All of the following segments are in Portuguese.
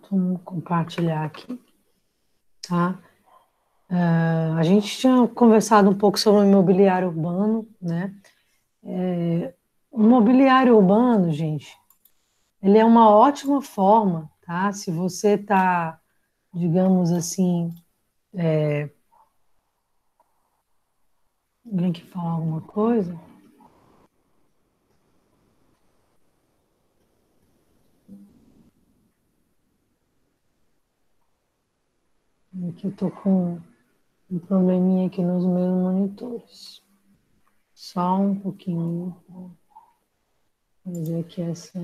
Vamos compartilhar aqui, tá? A gente tinha conversado um pouco sobre o imobiliário urbano, né? O imobiliário urbano, gente, ele é uma ótima forma, tá? Se você está, digamos assim, alguém que falar alguma coisa, aqui eu tô com um probleminha aqui nos meus monitores. Só um pouquinho, vou fazer aqui essa.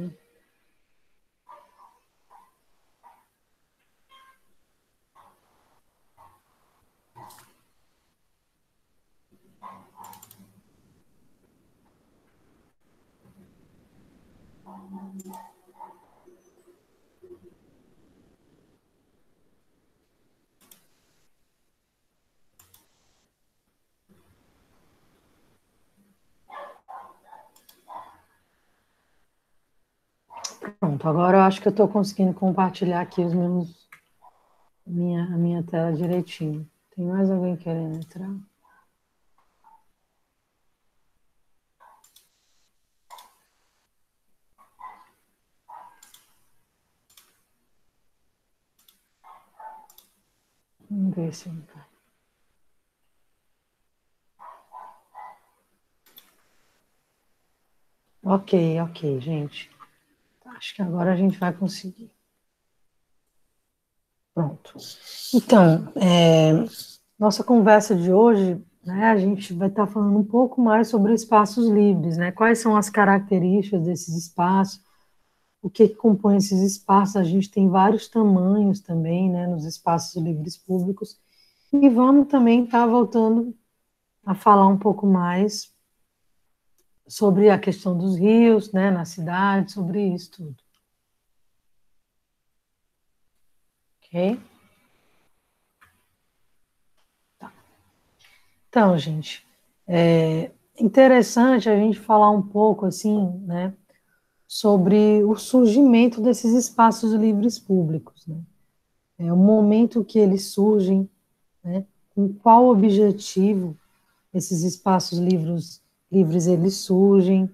Pronto, agora eu acho que eu estou conseguindo compartilhar aqui a minha tela direitinho. Tem mais alguém querendo entrar? Vamos ver se. Ok, ok, gente. Acho que agora a gente vai conseguir. Pronto. Então, nossa conversa de hoje, né, a gente vai estar falando um pouco mais sobre espaços livres, né? Quais são as características desses espaços, o que compõe esses espaços. A gente tem vários tamanhos também, né, nos espaços livres públicos. E vamos também estar voltando a falar um pouco mais sobre a questão dos rios, né, na cidade, sobre isso tudo. Ok? Então, gente, é interessante a gente falar um pouco assim, né, sobre o surgimento desses espaços livres públicos, né? É o momento que eles surgem, né? Com qual objetivo esses espaços livres eles surgem,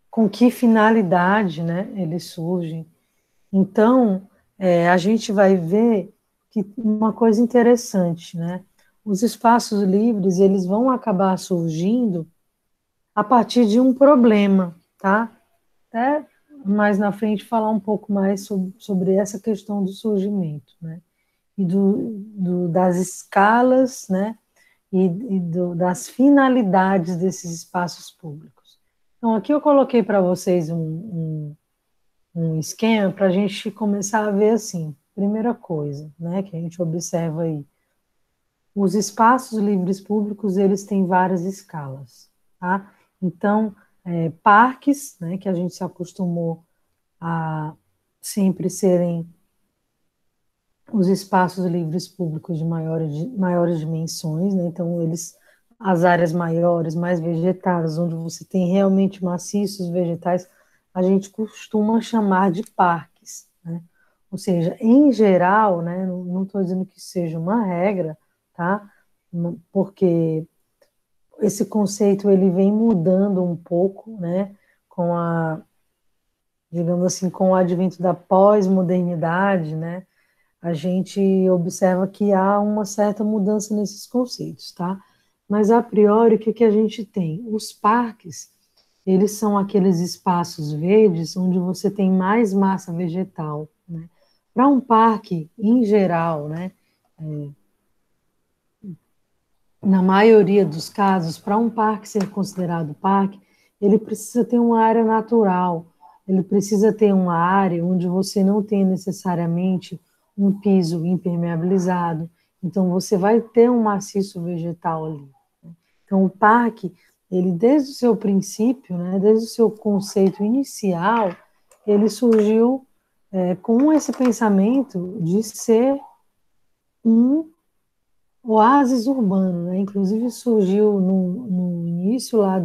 com que finalidade, né? Eles surgem. Então, a gente vai ver que uma coisa interessante, né? Os espaços livres, eles vão acabar surgindo a partir de um problema, tá? Até mais na frente falar um pouco mais sobre essa questão do surgimento, né? E das escalas, né? Das finalidades desses espaços públicos. Então, aqui eu coloquei para vocês um esquema para a gente começar a ver assim. Primeira coisa, né, que a gente observa aí, os espaços livres públicos eles têm várias escalas, tá? Então, parques, né, que a gente se acostumou a sempre serem os espaços livres públicos de maiores dimensões, né? Então, as áreas maiores, mais vegetadas, onde você tem realmente maciços vegetais, a gente costuma chamar de parques, né? Ou seja, em geral, né? Não estou dizendo que seja uma regra, tá? Porque esse conceito ele vem mudando um pouco, né? Com digamos assim, com o advento da pós-modernidade, né? A gente observa que há uma certa mudança nesses conceitos, tá? Mas a priori, o que que a gente tem? Os parques, eles são aqueles espaços verdes onde você tem mais massa vegetal, né? Para um parque, em geral, né? Na maioria dos casos, para um parque ser considerado parque, ele precisa ter uma área natural, ele precisa ter uma área onde você não tem necessariamente um piso impermeabilizado, então você vai ter um maciço vegetal ali. Então o parque, ele desde o seu princípio, né, desde o seu conceito inicial, ele surgiu com esse pensamento de ser um oásis urbano, né? Inclusive surgiu no início lá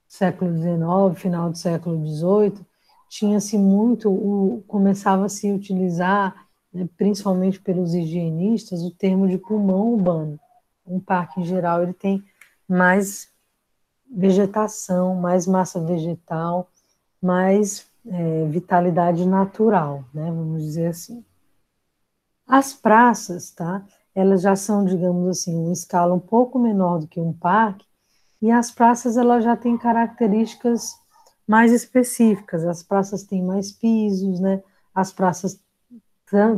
século XIX, final do século XVIII, tinha-se muito, começava a se utilizar, né, principalmente pelos higienistas, o termo de pulmão urbano. Um parque, em geral, ele tem mais vegetação, mais massa vegetal, mais vitalidade natural, né, vamos dizer assim. As praças, tá? Elas já são, digamos assim, uma escala um pouco menor do que um parque, e as praças elas já têm características mais específicas. As praças têm mais pisos, né? As praças,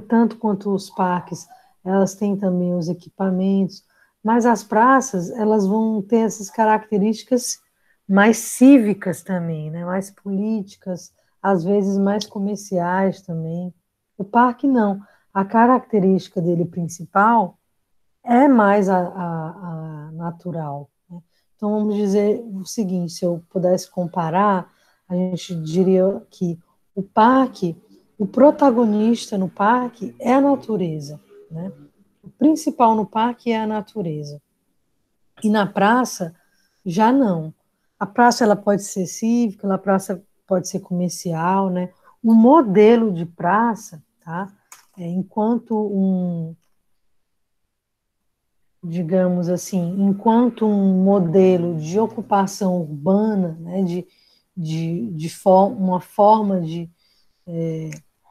tanto quanto os parques, elas têm também os equipamentos, mas as praças, elas vão ter essas características mais cívicas também, né? Mais políticas, às vezes mais comerciais também. O parque não. A característica dele principal é mais a natural, né? Então, vamos dizer o seguinte, se eu pudesse comparar, a gente diria que o parque, o protagonista no parque é a natureza, né? O principal no parque é a natureza. E na praça, já não. A praça ela pode ser cívica, a praça pode ser comercial, né? O modelo de praça, tá? Enquanto digamos assim, enquanto um modelo de ocupação urbana, né, uma forma de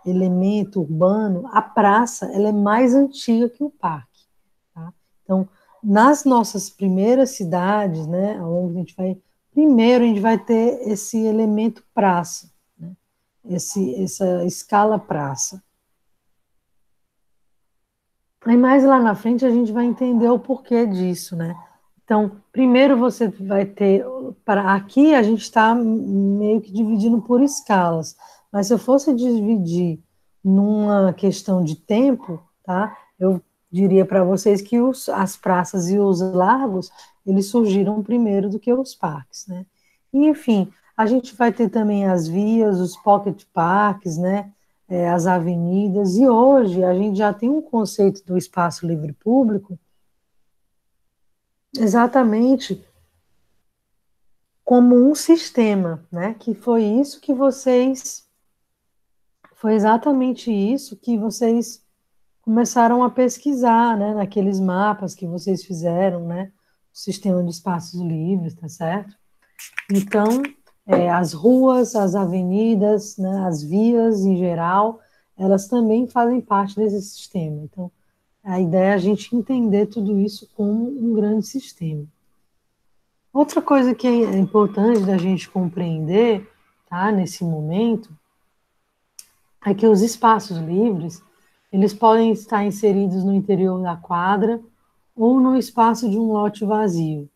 elemento urbano, a praça ela é mais antiga que o parque. Tá? Então, nas nossas primeiras cidades, né, onde a gente vai, primeiro a gente vai ter esse elemento praça, né, essa escala praça. Aí mais lá na frente a gente vai entender o porquê disso, né? Então, primeiro você vai ter, para aqui a gente está meio que dividindo por escalas, mas se eu fosse dividir numa questão de tempo, tá? Eu diria para vocês que as praças e os largos, eles surgiram primeiro do que os parques, né? E, enfim, a gente vai ter também as vias, os pocket parks, né? As avenidas, e hoje a gente já tem um conceito do espaço livre público exatamente como um sistema, né? Que foi exatamente isso que vocês começaram a pesquisar, né? Naqueles mapas que vocês fizeram, né? O sistema de espaços livres, tá certo? Então, as ruas, as avenidas, né? As vias em geral, elas também fazem parte desse sistema. Então, a ideia é a gente entender tudo isso como um grande sistema. Outra coisa que é importante da gente compreender, tá, nesse momento, é que os espaços livres, eles podem estar inseridos no interior da quadra ou no espaço de um lote vazio,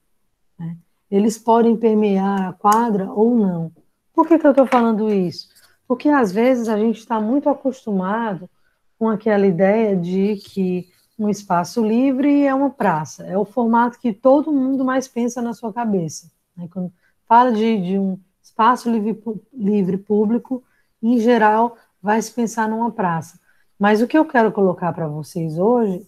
né? Eles podem permear a quadra ou não. Por que eu estou falando isso? Porque às vezes a gente está muito acostumado com aquela ideia de que um espaço livre é uma praça, é o formato que todo mundo mais pensa na sua cabeça, né? Quando fala de um espaço livre público, em geral, vai se pensar numa praça. Mas o que eu quero colocar para vocês hoje,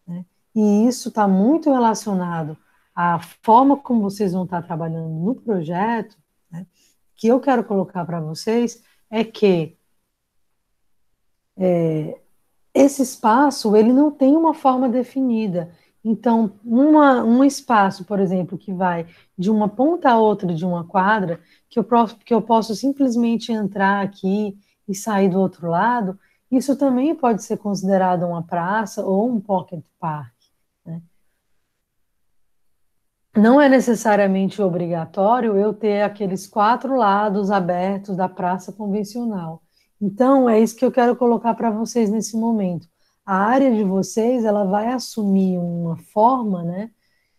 né, e isso está muito relacionado à forma como vocês vão estar trabalhando no projeto, né, que eu quero colocar para vocês é que esse espaço ele não tem uma forma definida. Então, um espaço, por exemplo, que vai de uma ponta a outra de uma quadra, que eu posso simplesmente entrar aqui e sair do outro lado, isso também pode ser considerado uma praça ou um pocket park, né? Não é necessariamente obrigatório eu ter aqueles quatro lados abertos da praça convencional. Então, é isso que eu quero colocar para vocês nesse momento. A área de vocês, ela vai assumir uma forma, né,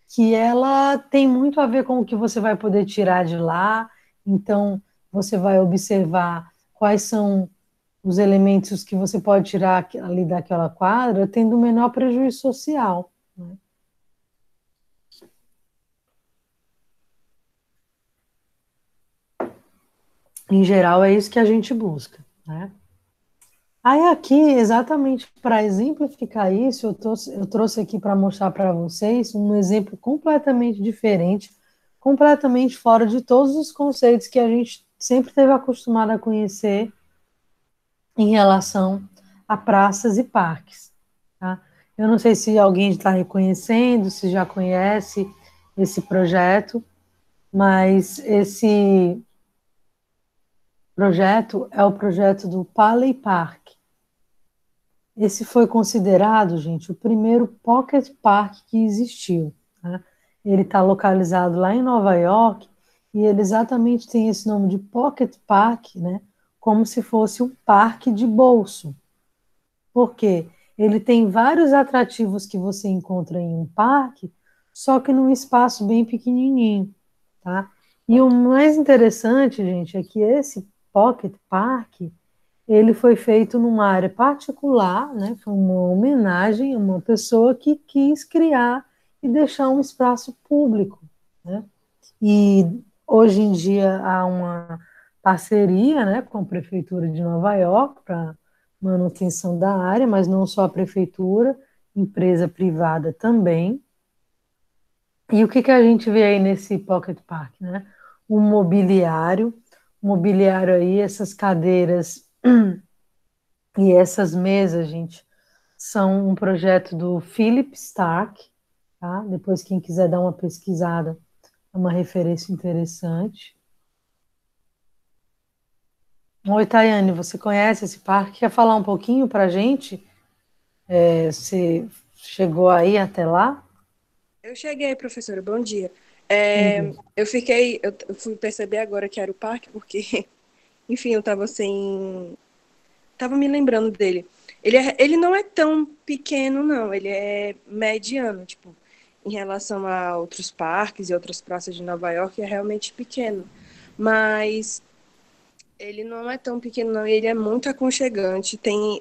que ela tem muito a ver com o que você vai poder tirar de lá. Então, você vai observar quais são os elementos que você pode tirar ali daquela quadra, tendo o menor prejuízo social, né? Em geral, é isso que a gente busca, né? Aí aqui, exatamente para exemplificar isso, eu trouxe aqui para mostrar para vocês um exemplo completamente diferente completamente fora de todos os conceitos que a gente sempre esteve acostumado a conhecer em relação a praças e parques, tá? Eu não sei se alguém está reconhecendo, se já conhece esse projeto, mas esse projeto é o projeto do Paley Park. Esse foi considerado, gente, o primeiro pocket park que existiu, tá? Ele está localizado lá em Nova York e ele exatamente tem esse nome de pocket park, né? Como se fosse um parque de bolso. Por quê? Ele tem vários atrativos que você encontra em um parque, só que num espaço bem pequenininho, tá? E o mais interessante, gente, é que esse Pocket Park, ele foi feito numa área particular, né? Foi uma homenagem a uma pessoa que quis criar e deixar um espaço público, né? E hoje em dia há uma parceria, né, com a Prefeitura de Nova York para manutenção da área, mas não só a Prefeitura, empresa privada também. E o que que a gente vê aí nesse Pocket Park, né? Mobiliário aí, essas cadeiras e essas mesas, gente, são um projeto do Philip Stark, tá? Depois quem quiser dar uma pesquisada, é uma referência interessante. Oi, Tayane, você conhece esse parque? Quer falar um pouquinho para a gente? Você chegou aí até lá? Eu cheguei, professora, bom dia. Uhum. Eu fui perceber agora que era o parque, porque, enfim, eu tava sem. Tava me lembrando dele. Ele não é tão pequeno, não, ele é mediano, tipo, em relação a outros parques e outras praças de Nova York, é realmente pequeno. Mas ele não é tão pequeno, não, e ele é muito aconchegante. Tem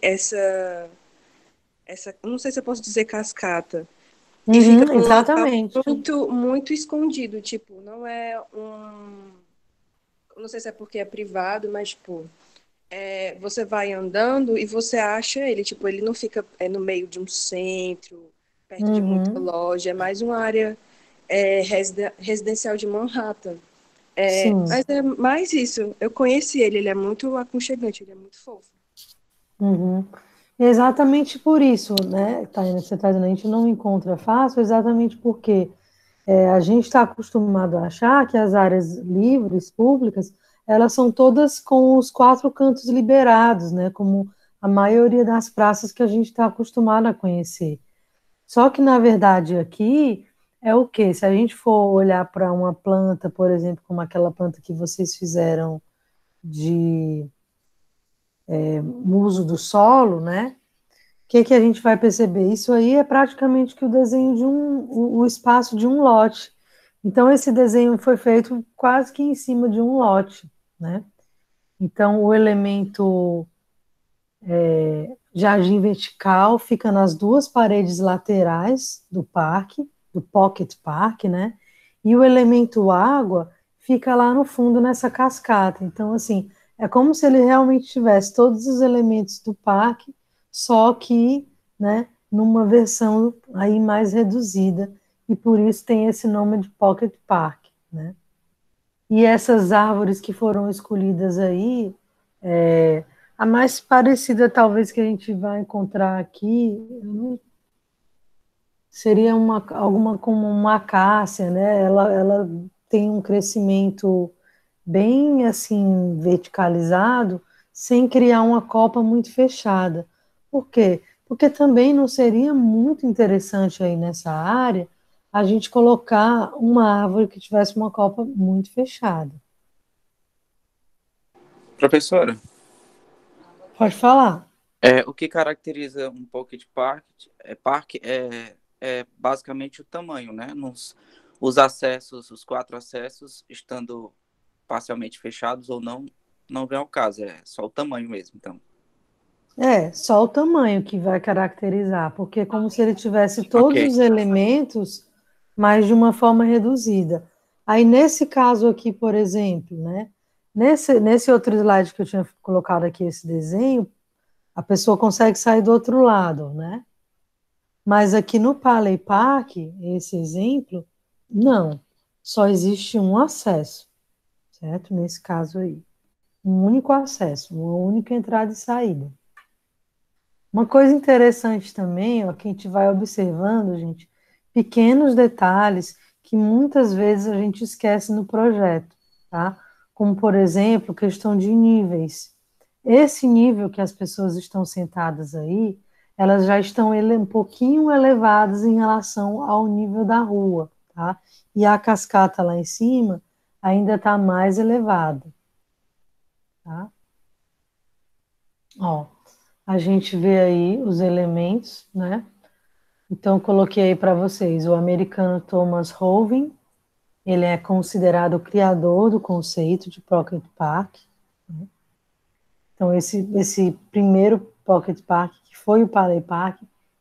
não sei se eu posso dizer cascata. E fica Uhum, num local exatamente. muito escondido, tipo, não é um. Não sei se é porque é privado, mas, tipo, você vai andando e você acha ele, tipo, ele não fica no meio de um centro, perto de muita Uhum, loja, é mais uma área residencial de Manhattan. sim. Mas é mais isso. Eu conheci ele, ele é muito aconchegante, ele é muito fofo. Uhum. Exatamente por isso, né, Tayane, você está dizendo, a gente não encontra fácil, exatamente porque a gente está acostumado a achar que as áreas livres, públicas, elas são todas com os quatro cantos liberados, né, como a maioria das praças que a gente está acostumado a conhecer. Só que, na verdade, aqui é o quê? Se a gente for olhar para uma planta, por exemplo, como aquela planta que vocês fizeram de uso do solo, né? O que que a gente vai perceber? Isso aí é praticamente que o desenho de o espaço de um lote. Então, esse desenho foi feito quase que em cima de um lote, né? Então, o elemento jardim vertical fica nas duas paredes laterais do parque, do Pocket Park, né? E o elemento água fica lá no fundo nessa cascata. Então, assim, é como se ele realmente tivesse todos os elementos do parque, só que, né, numa versão aí mais reduzida, e por isso tem esse nome de Pocket Park, né? E essas árvores que foram escolhidas aí, é, a mais parecida talvez que a gente vai encontrar aqui seria alguma como uma acácia, né? Ela tem um crescimento bem assim verticalizado, sem criar uma copa muito fechada. Por quê? Porque também não seria muito interessante aí nessa área a gente colocar uma árvore que tivesse uma copa muito fechada. Professora, Pode falar. o que caracteriza um pocket park é basicamente o tamanho, né? Os acessos, os quatro acessos, estando parcialmente fechados ou não, não vem ao caso, é só o tamanho mesmo, então. É, só o tamanho que vai caracterizar, porque é como se ele tivesse Ok. todos os elementos, mas de uma forma reduzida. Aí, nesse caso aqui, por exemplo, né? Nesse outro slide que eu tinha colocado aqui, esse desenho, a pessoa consegue sair do outro lado, né? Mas aqui no Paley Park, esse exemplo, não. só existe um acesso, certo? Nesse caso aí. Um único acesso, uma única entrada e saída. Uma coisa interessante também, ó, que a gente vai observando, gente, pequenos detalhes que muitas vezes a gente esquece no projeto, tá? Como, por exemplo, questão de níveis. Esse nível que as pessoas estão sentadas aí, elas já estão um pouquinho elevadas em relação ao nível da rua, tá? E a cascata lá em cima ainda está mais elevada, tá? Ó, a gente vê aí os elementos, né? Então, coloquei aí para vocês o americano Thomas Hoven, ele é considerado o criador do conceito de Pocket Park. Né? Então, esse primeiro Pocket Park, que foi o Palais Park,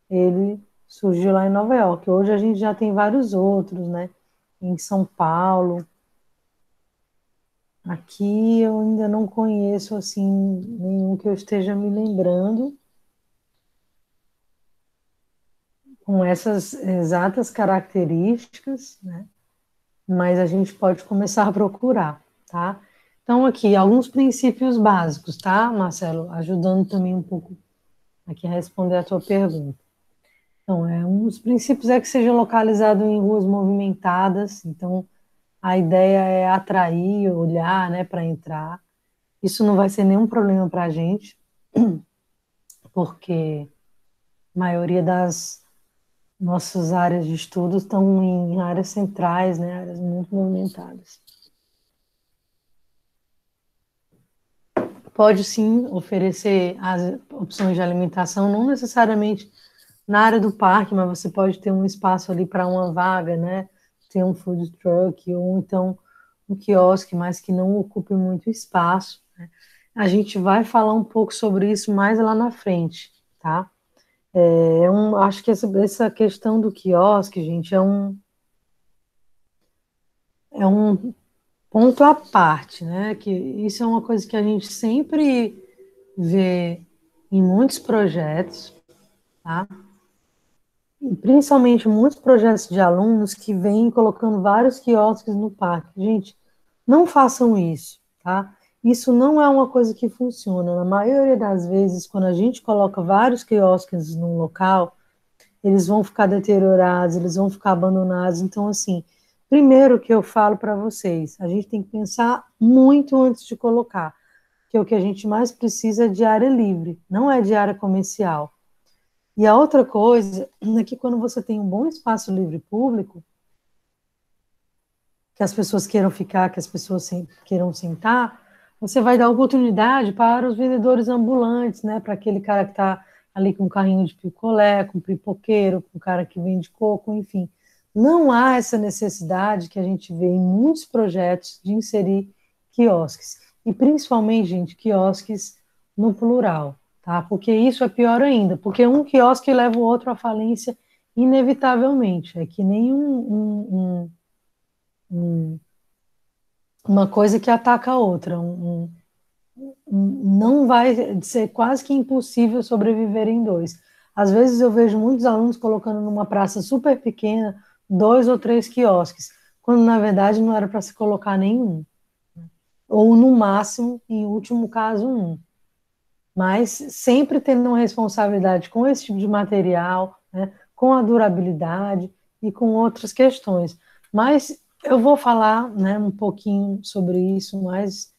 ele surgiu lá em Nova York. Hoje a gente já tem vários outros, né? Em São Paulo. Aqui eu ainda não conheço, assim, nenhum que eu esteja me lembrando com essas exatas características, né? Mas a gente pode começar a procurar, tá? Então, aqui, alguns princípios básicos, tá, Marcelo? Ajudando também um pouco aqui a responder a tua pergunta. Então, um dos princípios é que seja localizado em ruas movimentadas, então a ideia é atrair, olhar, né, para entrar. Isso não vai ser nenhum problema para a gente, porque a maioria das nossas áreas de estudo estão em áreas centrais, né, áreas muito movimentadas. Pode sim oferecer as opções de alimentação, não necessariamente na área do parque, mas você pode ter um espaço ali para uma vaga, né? Ter um food truck ou então um quiosque, mas que não ocupe muito espaço. Né? A gente vai falar um pouco sobre isso mais lá na frente, tá? Acho que essa questão do quiosque, gente, é um ponto à parte, né? Que isso é uma coisa que a gente sempre vê em muitos projetos, tá? E principalmente muitos projetos de alunos que vêm colocando vários quiosques no parque. Gente, não façam isso, tá? Isso não é uma coisa que funciona. Na maioria das vezes, quando a gente coloca vários quiosques num local, eles vão ficar deteriorados, eles vão ficar abandonados. Então, assim, primeiro que eu falo para vocês, a gente tem que pensar muito antes de colocar, que o que a gente mais precisa é de área livre, não é de área comercial. E a outra coisa é que quando você tem um bom espaço livre público, que as pessoas queiram ficar, que as pessoas queiram sentar, você vai dar oportunidade para os vendedores ambulantes, né? Para aquele cara que está ali com um carrinho de picolé, com pipoqueiro, com o cara que vende coco, enfim. Não há essa necessidade que a gente vê em muitos projetos de inserir quiosques. E principalmente, gente, quiosques no plural, tá? Porque isso é pior ainda, porque um quiosque leva o outro à falência inevitavelmente. É que nem uma coisa que ataca a outra. Não vai ser quase que impossível sobreviver em dois. Às vezes eu vejo muitos alunos colocando numa praça super pequena 2 ou 3 quiosques, quando na verdade não era para se colocar nenhum. Ou no máximo, em último caso, um. Mas sempre tendo uma responsabilidade com esse tipo de material, né, com a durabilidade e com outras questões. Mas eu vou falar, né, um pouquinho sobre isso mais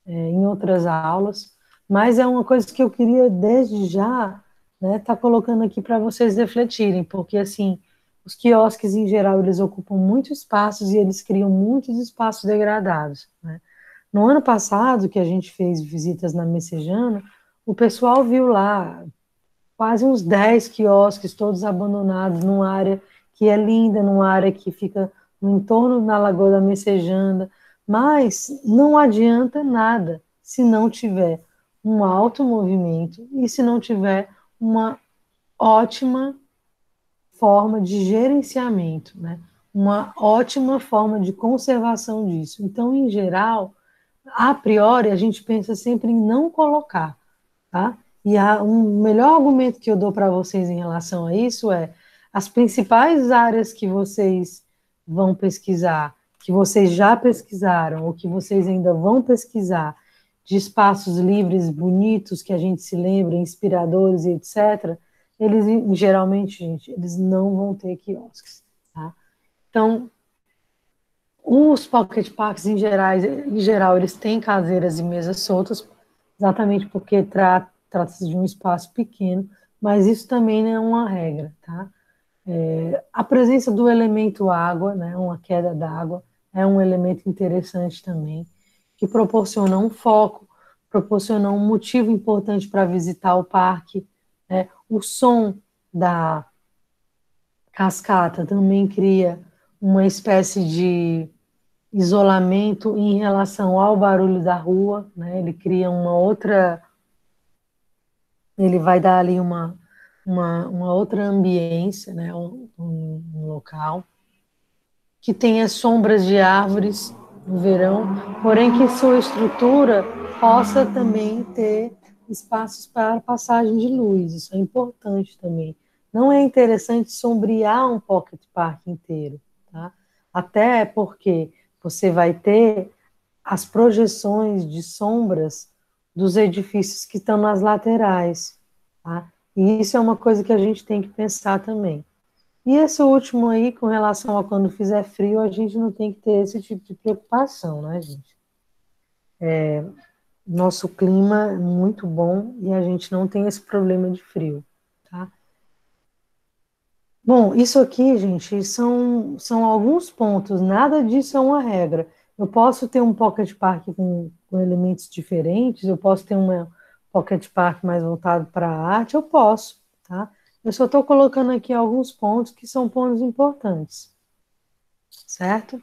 em outras aulas, mas é uma coisa que eu queria desde já, né, tá colocando aqui para vocês refletirem, porque assim, os quiosques em geral eles ocupam muitos espaços e eles criam muitos espaços degradados, né? No ano passado, que a gente fez visitas na Messejana, o pessoal viu lá quase uns 10 quiosques todos abandonados numa área que é linda, numa área que fica no entorno da Lagoa da Messejana, mas não adianta nada se não tiver um alto movimento e se não tiver uma ótima forma de gerenciamento, né? Uma ótima forma de conservação disso. Então, em geral, a priori, a gente pensa sempre em não colocar, tá? E um melhor argumento que eu dou para vocês em relação a isso é as principais áreas que vocês vão pesquisar que vocês já pesquisaram ou que vocês ainda vão pesquisar, de espaços livres, bonitos, que a gente se lembra, inspiradores e etc., eles, geralmente, gente, eles não vão ter quiosques, tá? Então, os pocket parks, em geral, eles têm caseiras e mesas soltas, exatamente porque trata-se de um espaço pequeno, mas isso também não é uma regra, tá? A presença do elemento água, né, uma queda d'água, é um elemento interessante também, que proporciona um foco, proporciona um motivo importante para visitar o parque, né? O som da cascata também cria uma espécie de isolamento em relação ao barulho da rua, né? Ele cria uma outra, ele vai dar ali uma outra ambiência, né? Um local que tenha sombras de árvores no verão, porém que sua estrutura possa também ter espaços para passagem de luz. Isso é importante também. Não é interessante sombrear um pocket park inteiro, tá? Até porque você vai ter as projeções de sombras dos edifícios que estão nas laterais, tá? E isso é uma coisa que a gente tem que pensar também. E esse último aí, com relação a quando fizer frio, a gente não tem que ter esse tipo de preocupação, né, gente? Nosso clima é muito bom e a gente não tem esse problema de frio, tá? Bom, isso aqui, gente, são alguns pontos, nada disso é uma regra. Eu posso ter um pocket park com elementos diferentes, eu posso ter um pocket park mais voltado para a arte, eu posso, tá? Eu só estou colocando aqui alguns pontos que são pontos importantes, certo?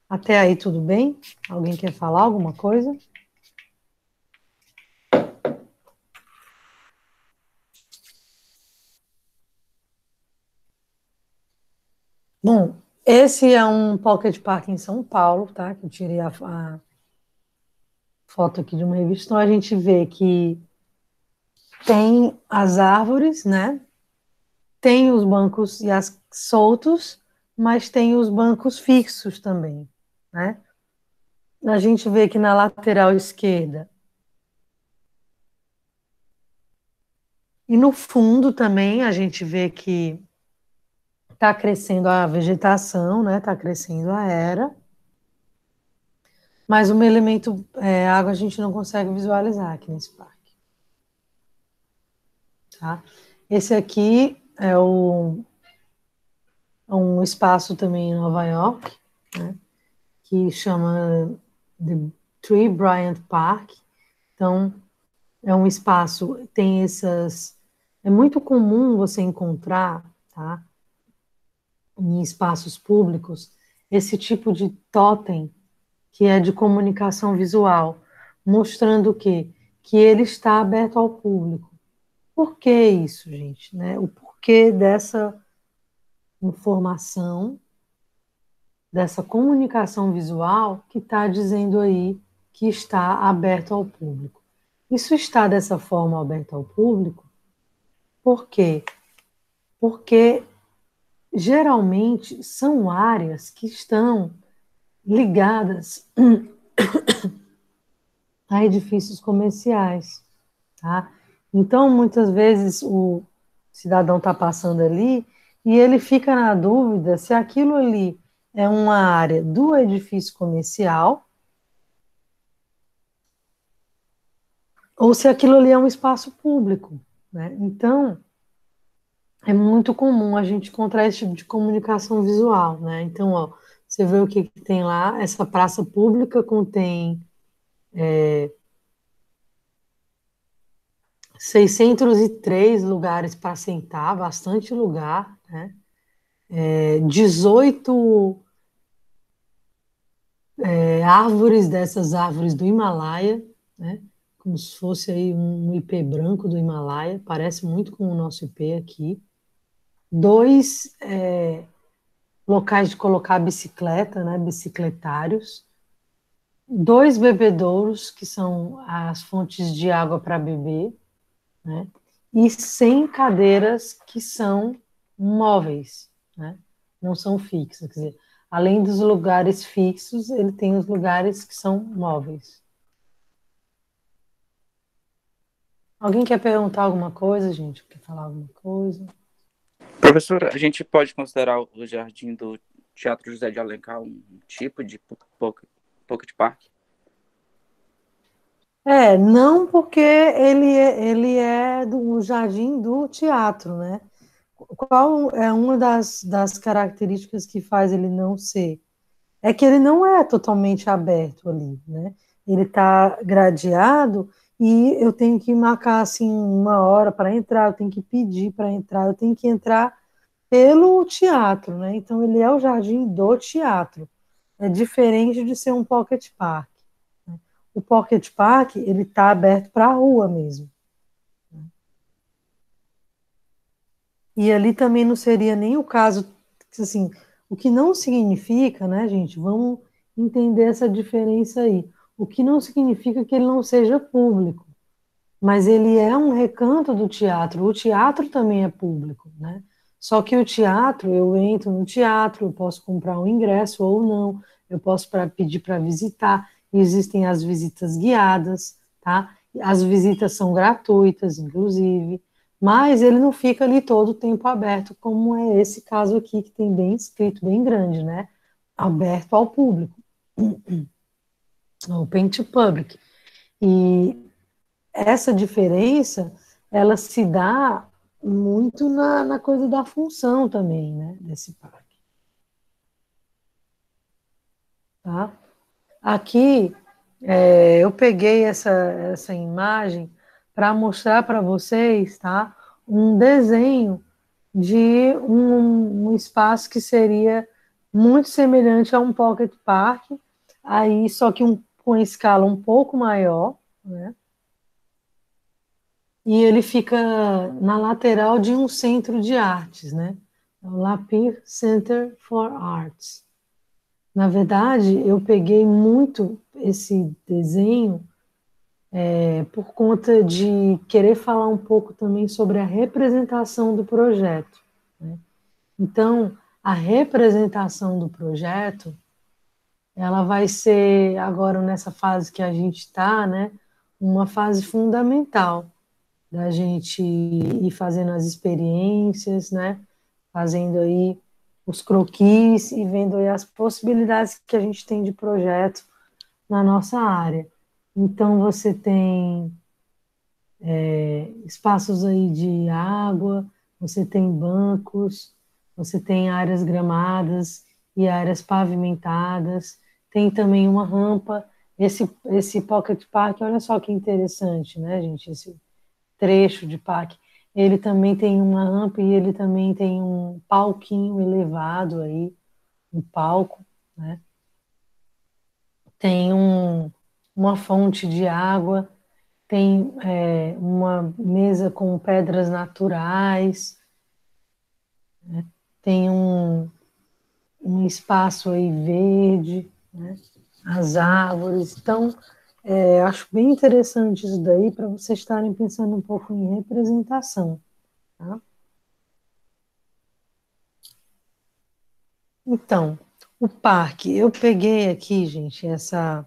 Até aí tudo bem? Alguém quer falar alguma coisa? Bom, esse é um pocket park em São Paulo, tá? Que eu tirei a foto aqui de uma revista. Então a gente vê que tem as árvores, né? Tem os bancos e as soltos, mas tem os bancos fixos também, né? A gente vê que na lateral esquerda e no fundo também a gente vê que está crescendo a vegetação, né? Está crescendo a era, mas um elemento água a gente não consegue visualizar aqui nesse parque, tá? Esse aqui é um espaço também em Nova York, né? Que chama The Tree Bryant Park. Então, é um espaço, tem essas... É muito comum você encontrar, tá, em espaços públicos, esse tipo de totem que é de comunicação visual, mostrando o quê? Que ele está aberto ao público. Por que isso, gente? Né? O porquê dessa informação, dessa comunicação visual que está dizendo aí que está aberto ao público. Isso está dessa forma aberto ao público, por quê? Porque geralmente são áreas que estão ligadas a edifícios comerciais, tá? Então, muitas vezes o cidadão está passando ali e ele fica na dúvida se aquilo ali é uma área do edifício comercial ou se aquilo ali é um espaço público, né? Então, é muito comum a gente encontrar esse tipo de comunicação visual, né? Então, ó, você vê o que tem lá, essa praça pública contém 603 lugares para sentar, bastante lugar, né? 18 árvores dessas árvores do Himalaia, né? Como se fosse aí um ipê branco do Himalaia, parece muito com o nosso ipê aqui. 2 locais de colocar bicicleta, né? Bicicletários. 2 bebedouros, que são as fontes de água para beber, né? E 100 cadeiras que são móveis, né? Não são fixas. Quer dizer, Além dos lugares fixos, ele tem os lugares que são móveis. Alguém quer perguntar alguma coisa, gente? Quer falar alguma coisa? Professora, a gente pode considerar o jardim do Teatro José de Alencar um tipo de pocket park? Não porque ele é do jardim do teatro, né? Qual é uma das características que faz ele não ser? É que ele não é totalmente aberto ali, né? Ele está gradeado e eu tenho que marcar assim uma hora para entrar, eu tenho que pedir para entrar, eu tenho que entrar pelo teatro, né? Então ele é o jardim do teatro. É diferente de ser um pocket park. O pocket park ele está aberto para a rua mesmo. E ali também não seria nem o caso, assim, o que não significa, né, gente? Vamos entender essa diferença aí. O que não significa que ele não seja público, mas ele é um recanto do teatro. O teatro também é público, né? Só que o teatro, eu entro no teatro, eu posso comprar um ingresso ou não, eu posso pedir para visitar. Existem as visitas guiadas, tá? As visitas são gratuitas, inclusive, mas ele não fica ali todo o tempo aberto, como é esse caso aqui, que tem bem escrito, bem grande, né? Aberto ao público, open to public. E essa diferença, ela se dá muito na coisa da função também, né, desse parque, tá? Aqui, eu peguei essa imagem para mostrar para vocês, tá, um desenho de um espaço que seria muito semelhante a um pocket park, aí só que com escala um pouco maior, né? E ele fica na lateral de um centro de artes, né? O Lapir Center for Arts. Na verdade, eu peguei muito esse desenho por conta de querer falar um pouco também sobre a representação do projeto, né? Então, a representação do projeto, ela vai ser, agora nessa fase que a gente está, né, uma fase fundamental da gente ir fazendo as experiências, né? Fazendo aí os croquis e vendo aí as possibilidades que a gente tem de projeto na nossa área. Então, você tem espaços aí de água, você tem bancos, você tem áreas gramadas e áreas pavimentadas, tem também uma rampa. Esse Pocket Park, olha só que interessante, né, gente? Esse trecho de parque. Ele também tem uma rampa e ele também tem um palquinho elevado aí, um palco, né? Tem uma fonte de água, tem uma mesa com pedras naturais, tem um espaço aí verde, né? As árvores. Então, acho bem interessante isso daí para vocês estarem pensando um pouco em representação, tá? Então, o parque, eu peguei aqui, gente, essa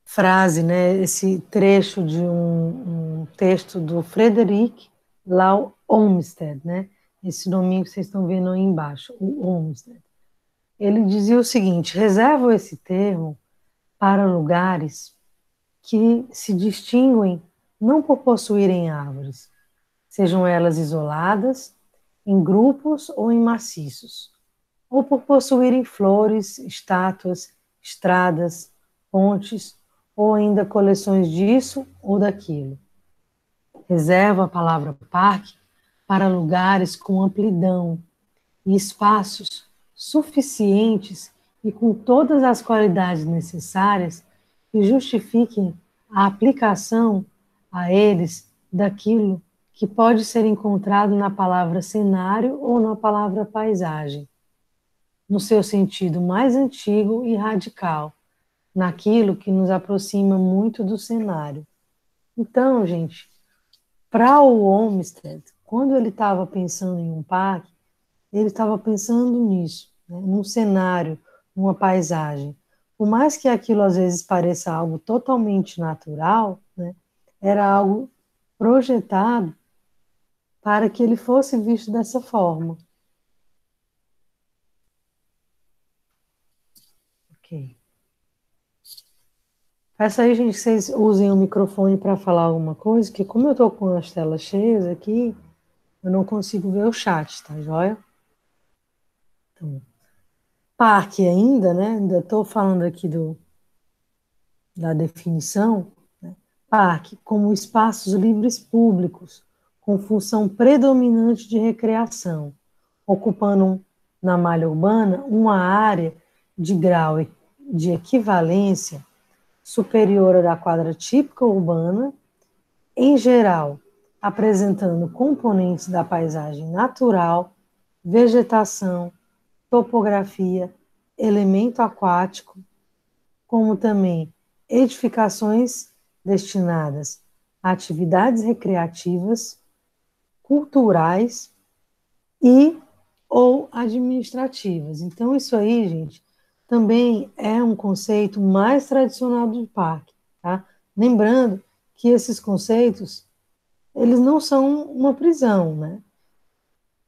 frase, né, esse trecho de um texto do Frederic Law Olmsted, né? Esse nominho que vocês estão vendo aí embaixo, o Olmsted. Ele dizia o seguinte: reservo esse termo para lugares que se distinguem não por possuírem árvores, sejam elas isoladas, em grupos ou em maciços, ou por possuírem flores, estátuas, estradas, pontes, ou ainda coleções disso ou daquilo. Reservo a palavra parque para lugares com amplidão e espaços suficientes e com todas as qualidades necessárias que justifiquem a aplicação a eles daquilo que pode ser encontrado na palavra cenário ou na palavra paisagem, no seu sentido mais antigo e radical, naquilo que nos aproxima muito do cenário. Então, gente, para o Olmsted, quando ele estava pensando em um parque, ele estava pensando nisso, né, num cenário, numa paisagem. Por mais que aquilo às vezes pareça algo totalmente natural, né, era algo projetado para que ele fosse visto dessa forma. Ok. Peço aí, gente, que vocês usem o microfone para falar alguma coisa, que como eu estou com as telas cheias aqui, eu não consigo ver o chat, tá joia? Então, parque ainda, né? Ainda estou falando aqui da definição. Parque como espaços livres públicos, com função predominante de recreação, ocupando na malha urbana uma área de grau de equivalência superior à da quadra típica urbana, em geral, apresentando componentes da paisagem natural, vegetação, topografia, elemento aquático, como também edificações destinadas a atividades recreativas, culturais e ou administrativas. Então, isso aí, gente, também é um conceito mais tradicional do parque, tá? Lembrando que esses conceitos, eles não são uma prisão, né?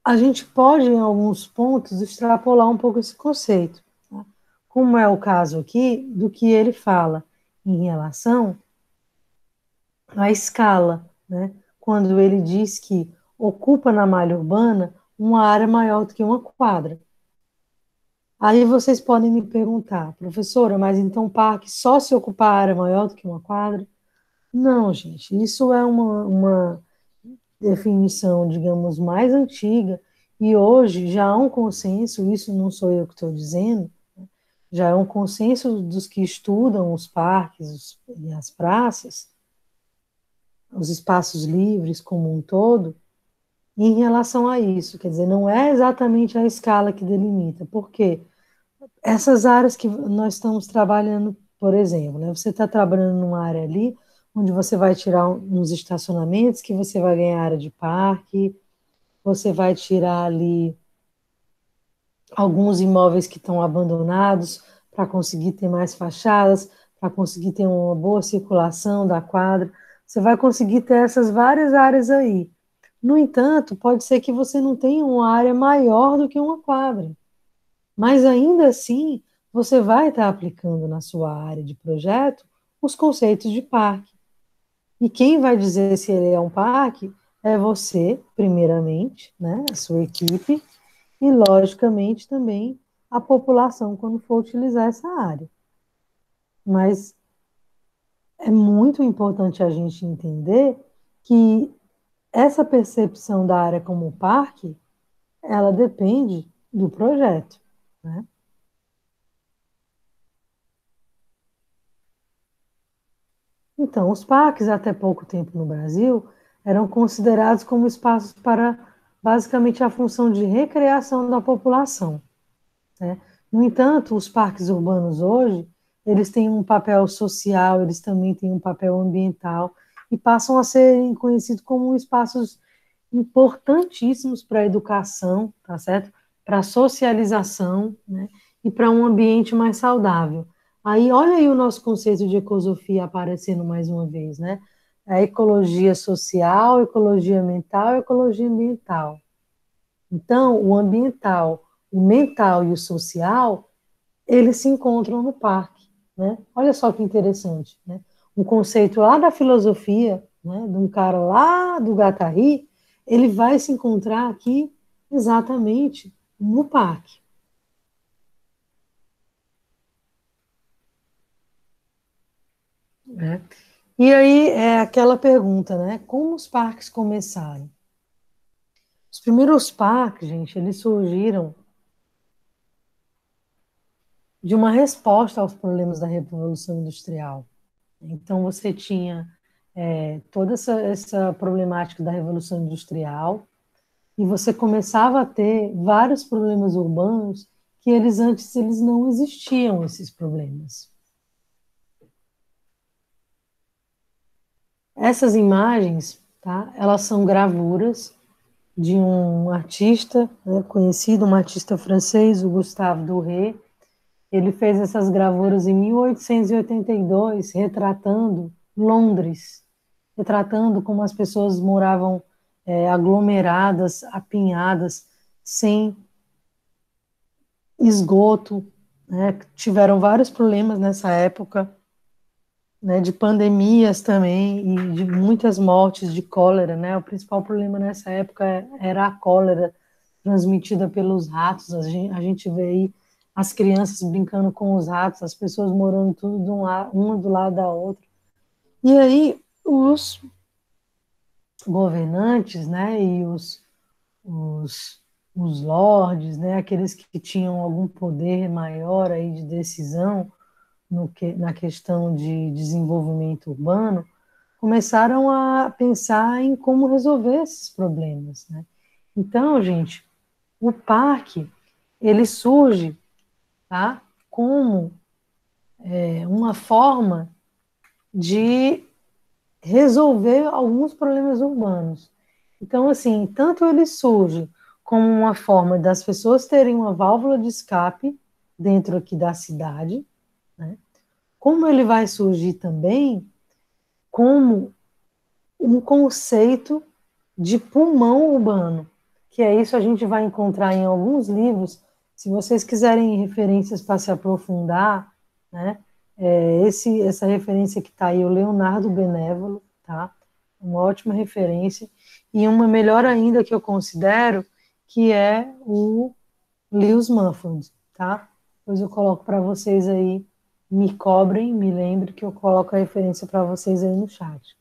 A gente pode, em alguns pontos, extrapolar um pouco esse conceito, tá? Como é o caso aqui do que ele fala em relação à escala, né? Quando ele diz que ocupa na malha urbana uma área maior do que uma quadra. Aí vocês podem me perguntar, professora, mas então o parque só se ocupar área maior do que uma quadra? Não, gente, isso é uma definição, digamos, mais antiga, e hoje já há um consenso, isso não sou eu que estou dizendo, já é um consenso dos que estudam os parques e as praças, os espaços livres como um todo, em relação a isso. Quer dizer, não é exatamente a escala que delimita, porque essas áreas que nós estamos trabalhando, por exemplo, né, você está trabalhando numa área ali, onde você vai tirar uns estacionamentos, que você vai ganhar área de parque, você vai tirar ali alguns imóveis que estão abandonados para conseguir ter mais fachadas, para conseguir ter uma boa circulação da quadra. Você vai conseguir ter essas várias áreas aí. No entanto, pode ser que você não tenha uma área maior do que uma quadra, mas ainda assim você vai estar aplicando na sua área de projeto os conceitos de parque. E quem vai dizer se ele é um parque é você, primeiramente, né, a sua equipe, e, logicamente, também a população quando for utilizar essa área. Mas é muito importante a gente entender que essa percepção da área como parque, ela depende do projeto, né? Então, os parques, até pouco tempo no Brasil, eram considerados como espaços para, basicamente, a função de recreação da população, né? No entanto, os parques urbanos hoje, eles têm um papel social, eles também têm um papel ambiental e passam a serem conhecidos como espaços importantíssimos para a educação, tá certo? Para a socialização, né? E para um ambiente mais saudável. Aí, olha aí o nosso conceito de ecosofia aparecendo mais uma vez, né? A ecologia social, ecologia mental, ecologia ambiental. Então, o ambiental, o mental e o social, eles se encontram no parque, né? Olha só que interessante, né? Um conceito lá da filosofia, né, de um cara lá do Guattari, ele vai se encontrar aqui exatamente no parque, né? E aí é aquela pergunta, né? Como os parques começaram? Os primeiros parques, gente, eles surgiram de uma resposta aos problemas da Revolução Industrial. Então, você tinha toda essa problemática da Revolução Industrial e você começava a ter vários problemas urbanos que eles não existiam, esses problemas. Essas imagens, tá? Elas são gravuras de um artista, né, conhecido, um artista francês, o Gustave Doré. Ele fez essas gravuras em 1882, retratando Londres, retratando como as pessoas moravam aglomeradas, apinhadas, sem esgoto, né? Tiveram vários problemas nessa época, né, de pandemias também e de muitas mortes de cólera, né? O principal problema nessa época era a cólera transmitida pelos ratos. A gente vê aí as crianças brincando com os ratos, as pessoas morando tudo uma do lado da outra. E aí os governantes, né, e os, os lords, né, aqueles que tinham algum poder maior aí de decisão na questão de desenvolvimento urbano, começaram a pensar em como resolver esses problemas, né? Então, gente, o parque, ele surge, tá, como uma forma de resolver alguns problemas urbanos. Então, assim, tanto ele surge como uma forma das pessoas terem uma válvula de escape dentro aqui da cidade, né? Como ele vai surgir também como um conceito de pulmão urbano, que é isso a gente vai encontrar em alguns livros. Se vocês quiserem referências para se aprofundar, né, essa referência que está aí, o Leonardo Benévolo, tá? Uma ótima referência, e uma melhor ainda que eu considero, que é o Lewis Mumford, tá? Depois eu coloco para vocês aí, me cobrem, me lembre que eu coloco a referência para vocês aí no chat.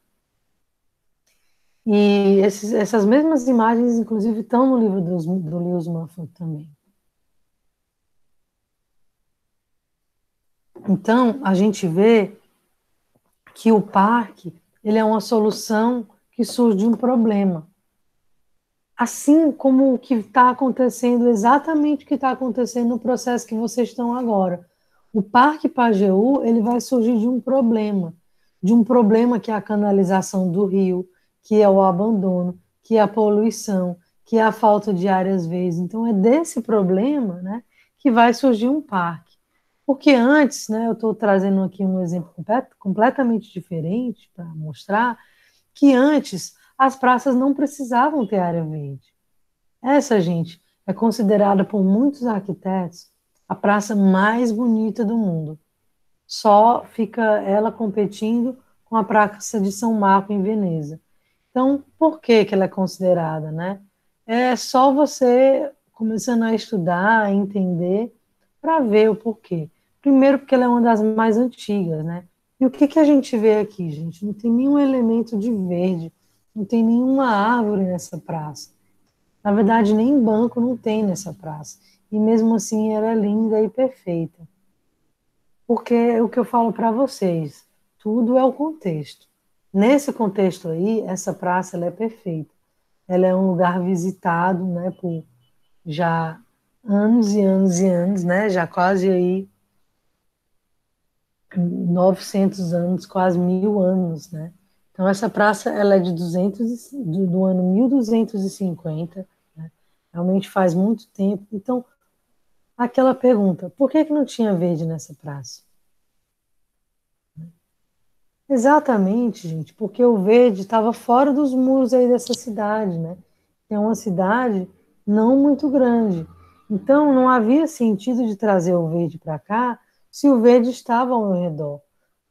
E essas mesmas imagens, inclusive, estão no livro do Lewis Mumford também. Então, a gente vê que o parque, ele é uma solução que surge de um problema. Assim como o que está acontecendo, exatamente o que está acontecendo no processo que vocês estão agora. O Parque Pajeú, ele vai surgir de um problema que é a canalização do rio, que é o abandono, que é a poluição, que é a falta de áreas verdes. Então, é desse problema, né, que vai surgir um parque. Porque antes, né, eu estou trazendo aqui um exemplo completamente diferente para mostrar que antes as praças não precisavam ter área verde. Essa, gente, é considerada por muitos arquitetos a praça mais bonita do mundo. Só fica ela competindo com a Praça de São Marco em Veneza. Então, por que que ela é considerada, né? É só você começando a estudar, a entender, para ver o porquê. Primeiro, porque ela é uma das mais antigas, né? E o que que a gente vê aqui, gente? Não tem nenhum elemento de verde, não tem nenhuma árvore nessa praça. Na verdade, nem banco não tem nessa praça. E mesmo assim, ela é linda e perfeita. Porque é o que eu falo para vocês, tudo é o contexto. Nesse contexto aí, essa praça ela é perfeita. Ela é um lugar visitado, né, por já anos e anos e anos, né, já quase aí 900 anos, quase 1000 anos, né. Então essa praça ela é de 200 do ano 1250, né, realmente faz muito tempo. Então aquela pergunta, por que que não tinha verde nessa praça? Exatamente, gente, porque o verde estava fora dos muros aí dessa cidade, né? É uma cidade não muito grande. Então, não havia sentido de trazer o verde para cá se o verde estava ao redor.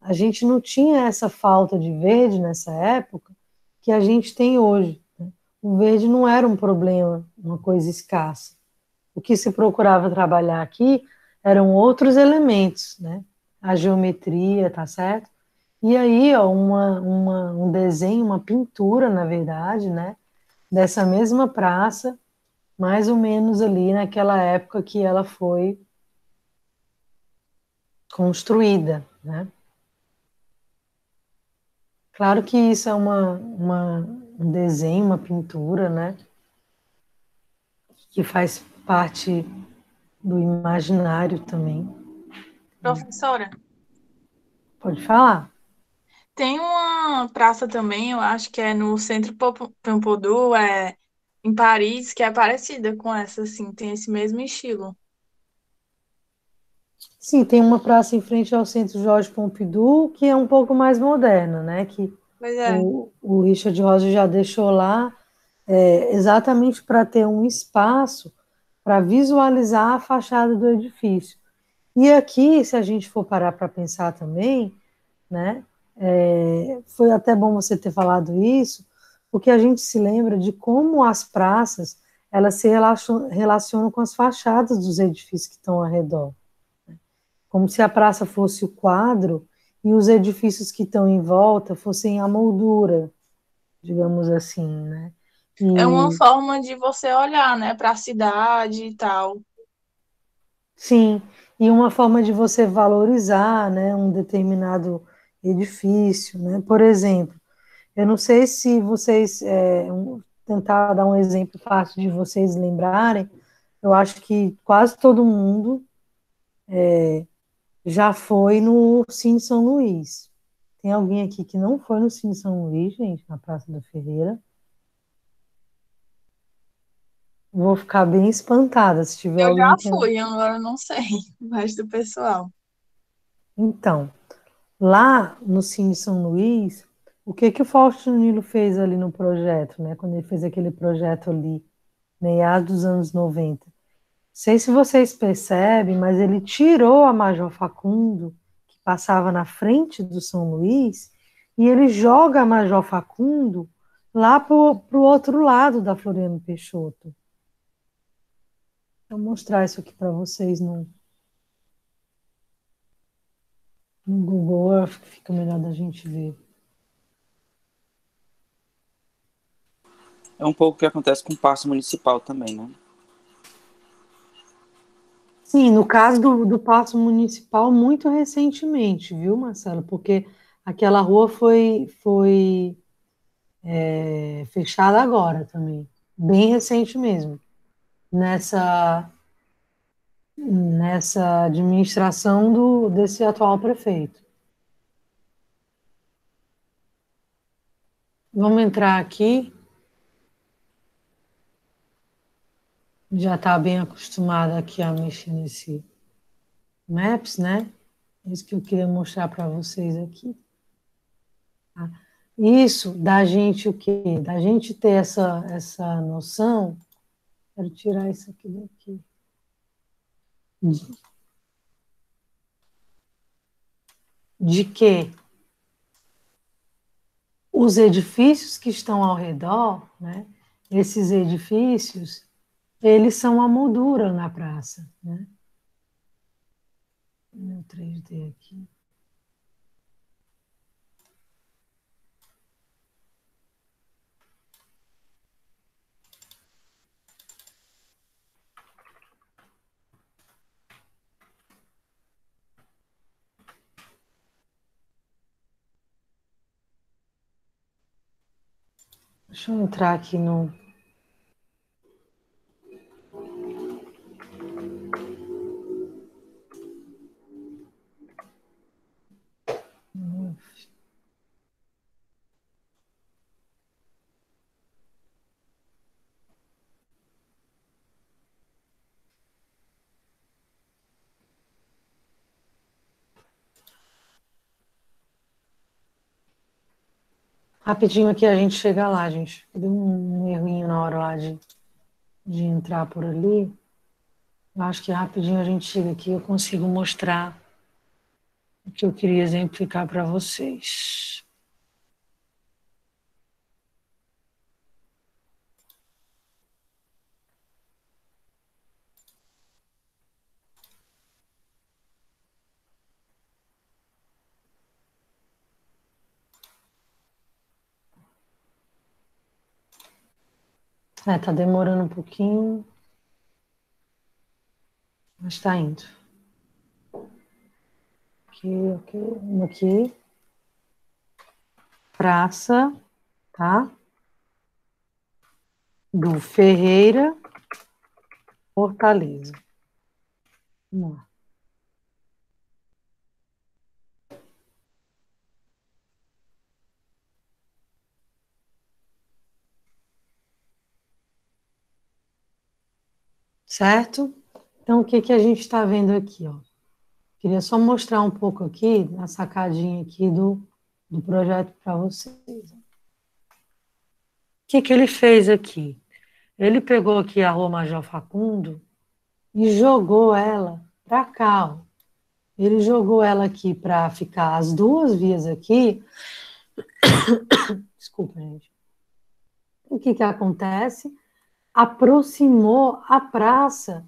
A gente não tinha essa falta de verde nessa época que a gente tem hoje, né? O verde não era um problema, uma coisa escassa. O que se procurava trabalhar aqui eram outros elementos, né? A geometria, tá certo? E aí, ó, um desenho, uma pintura, na verdade, né, dessa mesma praça, mais ou menos ali naquela época que ela foi construída, né? Claro que isso é um desenho, uma pintura, né, que faz parte do imaginário também. Professora, Pode falar? tem uma praça também, eu acho que é no Centro Pompidou, em Paris que é parecida com essa, assim, tem esse mesmo estilo. Sim, tem uma praça em frente ao Centro Jorge Pompidou, que é um pouco mais moderna, né? Que Pois é. o Richard Rogers já deixou lá, exatamente para ter um espaço para visualizar a fachada do edifício. E aqui, se a gente for parar para pensar também, né? Foi até bom você ter falado isso, porque a gente se lembra de como as praças elas se relacionam com as fachadas dos edifícios que estão ao redor, como se a praça fosse o quadro e os edifícios que estão em volta fossem a moldura, digamos assim, né? É uma E forma de você olhar, né, para a cidade e tal. sim, e uma forma de você valorizar, né, um determinado edifício, né? Por exemplo, eu não sei se vocês tentar dar um exemplo fácil de vocês lembrarem. Eu acho que quase todo mundo já foi no Cine São Luís. Tem alguém aqui que não foi no Cine São Luís, gente, na Praça da Ferreira? Vou ficar bem espantada se tiver Eu já alguém que não. fui, agora eu não sei o resto do pessoal. Então, lá no Cine São Luís, o que que o Fausto Nilo fez ali no projeto, né? Quando ele fez aquele projeto ali, meados dos anos 90. Sei se vocês percebem, mas ele tirou a Major Facundo, que passava na frente do São Luís, e ele joga a Major Facundo lá para o outro lado da Floriano Peixoto. Vou mostrar isso aqui para vocês no Google Earth, que fica melhor da gente ver. É um pouco o que acontece com o Paço Municipal também, né? Sim, no caso do Paço Municipal, muito recentemente, viu, Marcelo? Porque aquela rua foi fechada agora também, bem recente mesmo, nessa administração desse atual prefeito. Vamos entrar aqui, já está bem acostumada aqui a mexer nesse Maps, né? É isso que eu queria mostrar para vocês aqui. Tá? Isso da gente o quê? Da gente ter essa noção. Quero tirar isso aqui daqui. De que os edifícios que estão ao redor, né? Esses edifícios, eles são a moldura na praça, né? Meu 3D aqui. Deixa eu entrar aqui no. Rapidinho aqui a gente chega lá, gente. Deu um errinho na hora lá de entrar por ali. Eu acho que rapidinho a gente chega aqui e eu consigo mostrar o que eu queria exemplificar para vocês. Tá demorando um pouquinho, mas tá indo. Aqui, aqui. Praça, tá? Do Ferreira, Fortaleza. Vamos lá. certo? Então, o que que a gente está vendo aqui, ó? Queria só mostrar um pouco aqui, a sacadinha aqui do projeto para vocês. O que que ele fez aqui? Ele pegou aqui a Rua Major Facundo e jogou ela para cá, ó. Ele jogou ela aqui para ficar as duas vias aqui. Desculpa, gente. O que que acontece? Aproximou a praça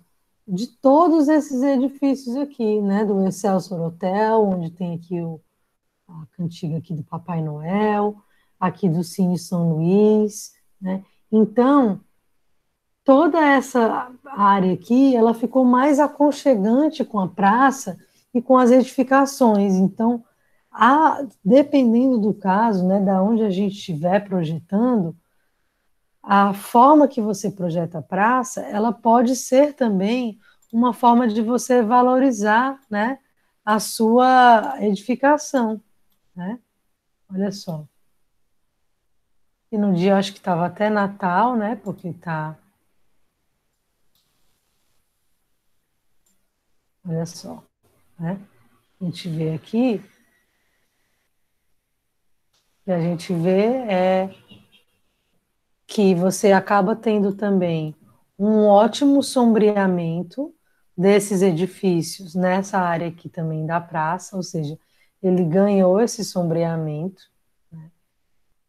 de todos esses edifícios aqui, né? Do Excelsior Hotel, onde tem aqui a cantiga aqui do Papai Noel, aqui do Cine São Luís, né? Então, toda essa área aqui, ela ficou mais aconchegante com a praça e com as edificações. Então, dependendo do caso, né, da onde a gente estiver projetando, a forma que você projeta a praça, ela pode ser também uma forma de você valorizar, né, a sua edificação, né? Olha só. E no dia, eu acho que estava até Natal, né, porque tá... Olha só, né? A gente vê aqui, e a gente vê que você acaba tendo também um ótimo sombreamento desses edifícios nessa área aqui também da praça, ou seja, ele ganhou esse sombreamento, né?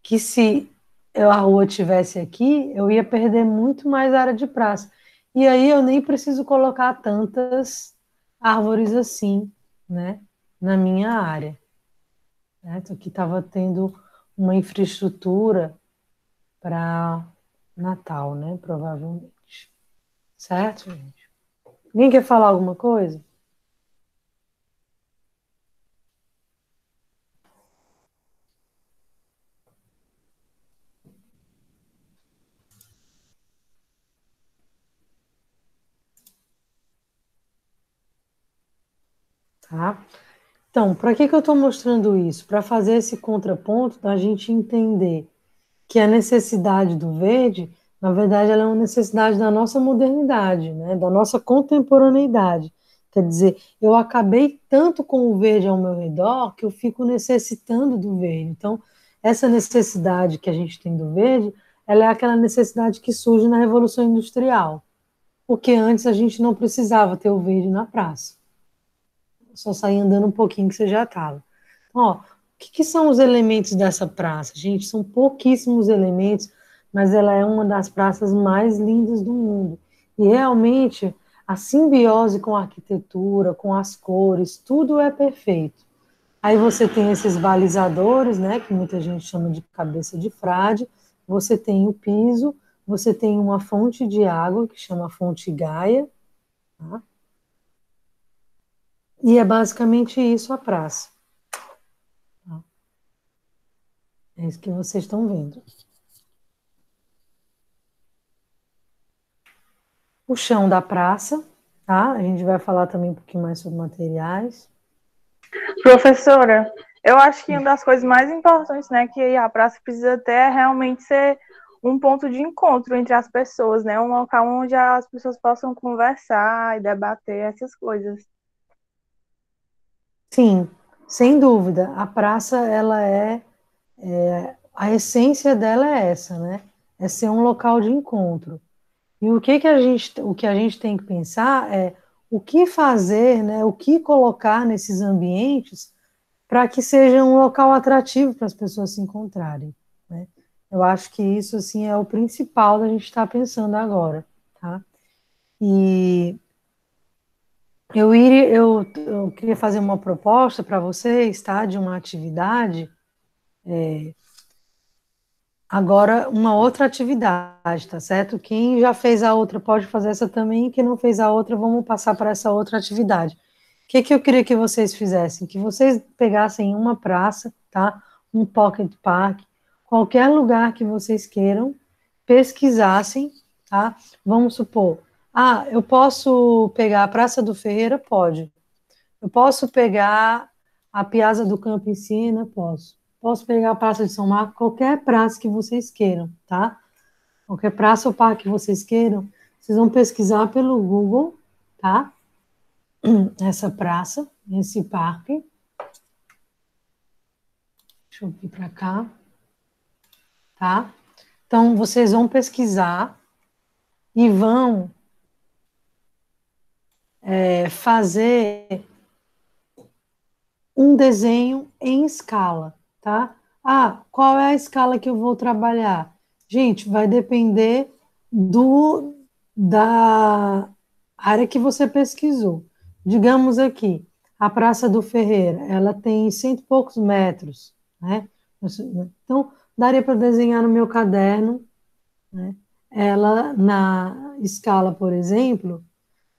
Que se a rua tivesse aqui, eu ia perder muito mais área de praça. E aí eu nem preciso colocar tantas árvores assim, né, na minha área. Né? Então, aqui estava tendo uma infraestrutura para Natal, né? Provavelmente. Certo, gente? Alguém quer falar alguma coisa? Tá? Então, para que eu estou mostrando isso? Para fazer esse contraponto da gente entender que a necessidade do verde, na verdade, ela é uma necessidade da nossa modernidade, né? Da nossa contemporaneidade. Quer dizer, eu acabei tanto com o verde ao meu redor que eu fico necessitando do verde. Então, essa necessidade que a gente tem do verde, ela é aquela necessidade que surge na Revolução Industrial, porque antes a gente não precisava ter o verde na praça. Só sair andando um pouquinho que você já estava. Ó, o que são os elementos dessa praça? Gente, são pouquíssimos elementos, mas ela é uma das praças mais lindas do mundo. E realmente a simbiose com a arquitetura, com as cores, tudo é perfeito. Aí você tem esses balizadores, né, que muita gente chama de cabeça de frade, você tem o piso, você tem uma fonte de água, que chama fonte Gaia, tá? E é basicamente isso a praça. Tá? É isso que vocês estão vendo. O chão da praça, tá? A gente vai falar também um pouquinho mais sobre materiais. Professora, eu acho que uma das coisas mais importantes, né, que a praça precisa ter é realmente ser um ponto de encontro entre as pessoas, né? Um local onde as pessoas possam conversar e debater essas coisas. Sim, sem dúvida. A praça, ela a essência dela é essa, né? É ser um local de encontro. E o que a gente tem que pensar é o que fazer, né? O que colocar nesses ambientes para que seja um local atrativo para as pessoas se encontrarem, né? Eu acho que isso, assim, é o principal da gente estar pensando agora, tá? E eu queria fazer uma proposta para vocês, tá? De uma atividade. Agora, uma outra atividade, tá certo? Quem já fez a outra pode fazer essa também, quem não fez a outra, vamos passar para essa outra atividade. O que que eu queria que vocês fizessem? Que vocês pegassem uma praça, tá? Um pocket park, qualquer lugar que vocês queiram, pesquisassem, tá? Vamos supor, eu posso pegar a Praça do Ferreira? Pode. Eu posso pegar a Piazza do Campo Ensina? Posso. Posso pegar a Praça de São Marcos? Qualquer praça que vocês queiram, tá? Qualquer praça ou parque que vocês queiram, Vocês vão pesquisar pelo Google, tá? Essa praça, esse parque. Deixa eu vir para cá, tá? Então, vocês vão pesquisar e vão fazer um desenho em escala, tá? Ah, qual é a escala que eu vou trabalhar? Gente, vai depender da área que você pesquisou. Digamos aqui, a Praça do Ferreira, ela tem 100 e poucos metros, né? Então, daria para desenhar no meu caderno, né? Ela, na escala, por exemplo,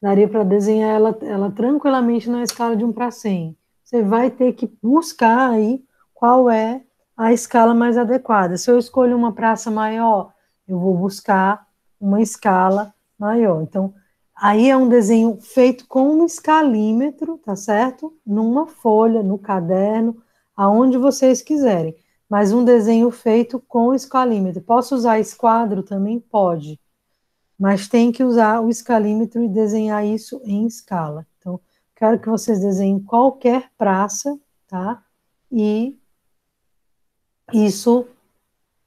daria para desenhar ela tranquilamente na escala de 1:100. Você vai ter que buscar aí qual é a escala mais adequada. Se eu escolho uma praça maior, eu vou buscar uma escala maior. Então, aí é um desenho feito com um escalímetro, tá certo? Numa folha, no caderno, aonde vocês quiserem. Mas um desenho feito com escalímetro. Posso usar esquadro também? Pode, mas tem que usar o escalímetro e desenhar isso em escala. Então, quero que vocês desenhem qualquer praça, tá? E isso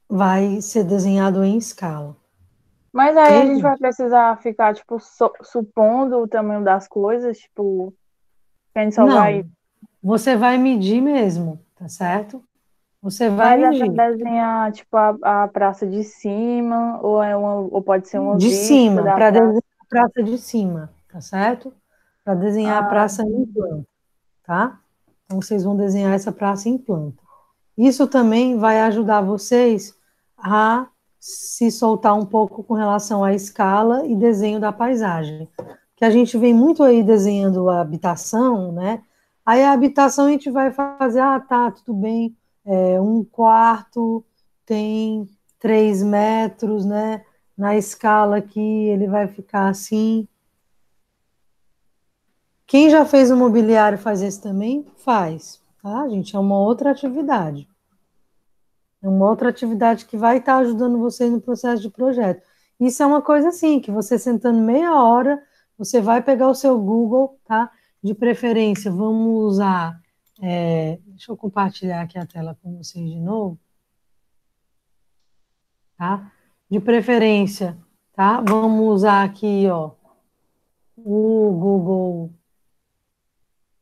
vai ser desenhado em escala. Mas aí a Ok, gente vai gente? precisar ficar, tipo, supondo o tamanho das coisas, tipo, que a gente só vai. Não, você vai medir mesmo, tá certo? Você vai Mas é para medir. desenhar, tipo, a praça de cima, ou pode ser uma De vista cima, da para praça. desenhar a praça de cima, tá certo? Para desenhar a Ah, praça em planta, tá? Então, vocês vão desenhar essa praça em planta. Isso também vai ajudar vocês a se soltar um pouco com relação à escala e desenho da paisagem. Que a gente vem muito aí desenhando a habitação, né? Aí a habitação a gente vai fazer, ah, tá, tudo bem, um quarto tem 3 metros, né? Na escala aqui ele vai ficar assim. Quem já fez o mobiliário faz esse também? Faz, tá, gente? É uma outra atividade. É uma outra atividade que vai estar ajudando você no processo de projeto. Isso é uma coisa assim, que você sentando meia hora, você vai pegar o seu Google, tá? De preferência, vamos usar. Deixa eu compartilhar aqui a tela com vocês de novo, tá? De preferência, tá? Vamos usar aqui, ó, o Google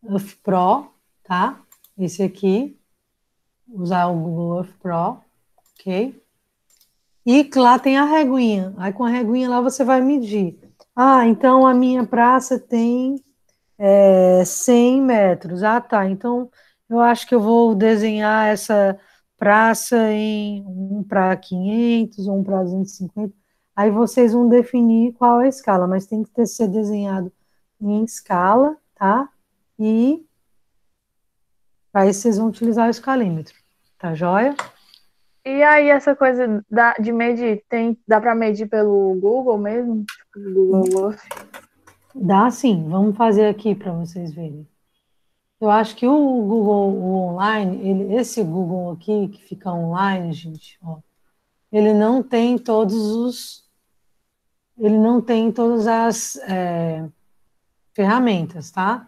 Earth Pro, tá? Esse aqui, usar o Google Earth Pro, ok? E lá tem a reguinha. Aí com a reguinha lá você vai medir. Ah, então a minha praça tem 100 metros. Ah, tá. Então eu acho que eu vou desenhar essa praça em um para 500 ou um para 250. Aí vocês vão definir qual é a escala, mas tem que ser desenhado em escala, tá? E aí vocês vão utilizar o escalímetro. Tá joia? e aí essa coisa de medir, dá para medir pelo Google mesmo? Tipo, Google Earth? Dá sim. Vamos fazer aqui para vocês verem. Eu acho que o Google, o online, esse Google aqui, que fica online, gente, ó, ele não tem ele não tem todas as ferramentas, tá?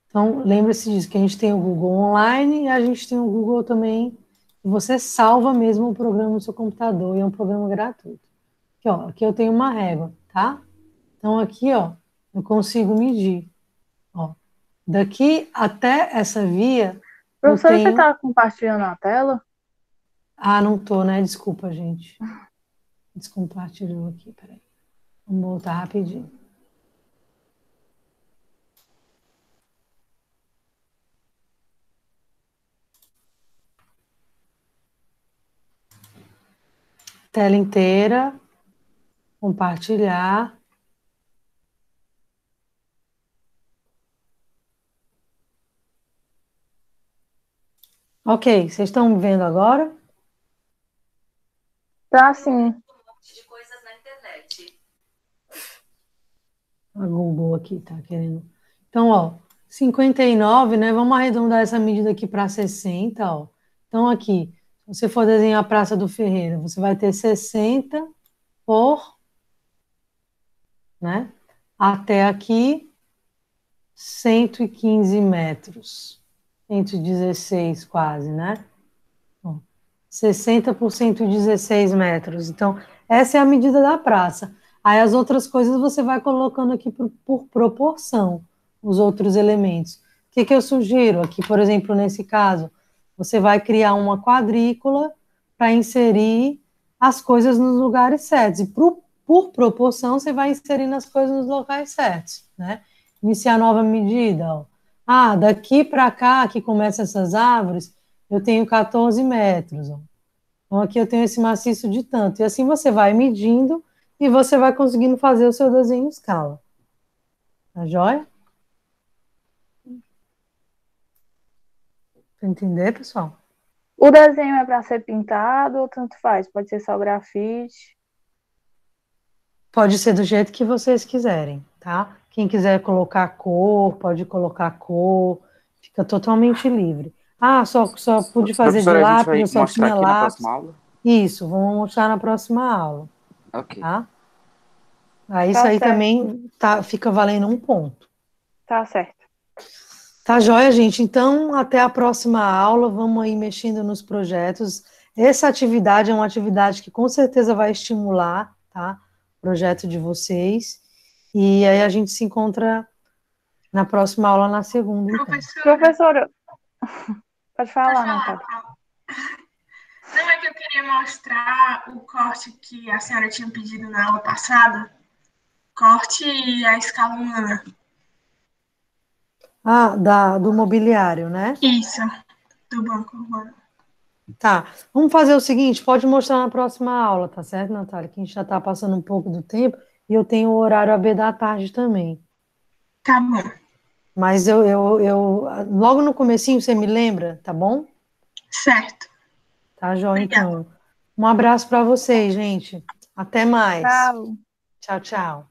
Então, lembre-se disso, que a gente tem o Google online e a gente tem o Google também, que você salva mesmo o programa no seu computador, e é um programa gratuito. Aqui, ó, aqui eu tenho uma régua, tá? Então, aqui, ó, eu consigo medir, ó. Daqui até essa via, eu Professora, você tenho. está compartilhando a tela? Ah, não tô, né? Desculpa, gente. Descompartilhou aqui, peraí. Vamos voltar rapidinho. Tela inteira, compartilhar. Ok, vocês estão me vendo agora? Tá sim. A Google aqui tá querendo. Então, ó, 59, né? Vamos arredondar essa medida aqui para 60, ó. Então, aqui, se você for desenhar a Praça do Ferreira, você vai ter 60 por né? Até aqui, 115 metros. 116 quase, né? 60 por 116 metros. Então, essa é a medida da praça. Aí as outras coisas você vai colocando aqui por proporção, os outros elementos. O que que eu sugiro aqui, por exemplo, nesse caso? Você vai criar uma quadrícula para inserir as coisas nos lugares certos. E por proporção, você vai inserindo as coisas nos locais certos, né? Iniciar nova medida, ó. Ah, daqui para cá, que começam essas árvores, eu tenho 14 metros, ó. Então, aqui eu tenho esse maciço de tanto. E assim você vai medindo e você vai conseguindo fazer o seu desenho em escala. Tá joia? Para entender, pessoal? O desenho é para ser pintado ou tanto faz? Pode ser só grafite. Pode ser do jeito que vocês quiserem, tá? Quem quiser colocar cor, pode colocar cor, fica totalmente livre. Ah, só pude fazer de Professora, a gente lápis, vai eu só mostrar tinha aqui na lápis. próxima aula? Isso, vamos mostrar na próxima aula, Ok. tá? Aí isso Tá aí certo, também fica valendo um ponto. tá certo. Tá joia, gente? Então, até a próxima aula. Vamos aí mexendo nos projetos. Essa atividade é uma atividade que com certeza vai estimular, tá? O projeto de vocês. E aí a gente se encontra na próxima aula, na segunda, então. Professora, pode Pode falar, falar, Natália. Paulo. Não é que eu queria mostrar o corte que a senhora tinha pedido na aula passada? Corte e a escala humana. Ah, do mobiliário, né? Isso, do banco urbano. Tá. Vamos fazer o seguinte: pode mostrar na próxima aula, tá certo, Natália? Que a gente já tá passando um pouco do tempo e eu tenho o horário AB da tarde também. Tá bom. Mas logo no comecinho, você me lembra, tá bom? Certo. Tá, joia, Obrigada. então. Um abraço para vocês, gente. Até mais. Tchau. Tchau, tchau.